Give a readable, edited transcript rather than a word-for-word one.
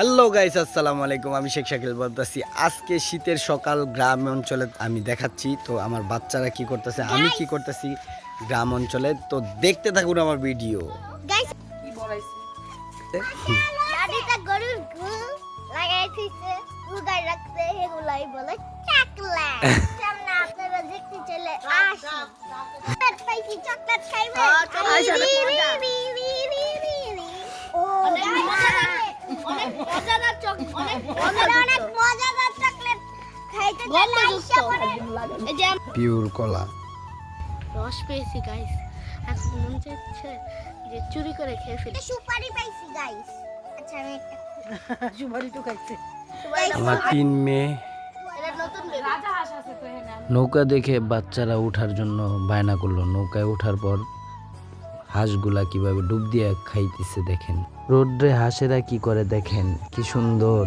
Hello guys, আসসালামু আলাইকুম। আমি শেখ শাকিল বলতেছি। আজকে শীতের সকাল গ্রাম অঞ্চলে আমি দেখাচ্ছি। তো আমার বাচ্চারা কি করতেছে, আমি কি করতেছি গ্রাম অঞ্চলে। তো দেখতে থাকুন আমার ভিডিও। গাইস কি বলাইছে দাদিটা গরুর গু লাগাই থইছে উগাই রাখছে এগুলাই বলে চাকলা সামনে আপনারা দেখতে চলে আসুন চকলেট পাইছি চকলেট খাইবে অনেক মজাদার চকলেট খাইতে চলে আইসা পরে এই যে পিওর কলা রস পেয়েছি গাইস, এখন মন চাইছে যে চুরি করে খেয়ে ফেলি। সুপারি পাইছি গাইস। আচ্ছা আমি একটা সুপারি তো খাইছে। আমার 3 মেয়ে। এটা নতুন রাজা হাঁস আছে তো এখানে। নৌকা দেখে বাচ্চারা ওঠার জন্য বায়না করলো। নৌকায় ওঠার পর হাঁসগুলা কিভাবে ডুব দিয়ে খাইতেছে দেখেন। রোদ্রে হাঁসেরা কি করে দেখেন, কি সুন্দর।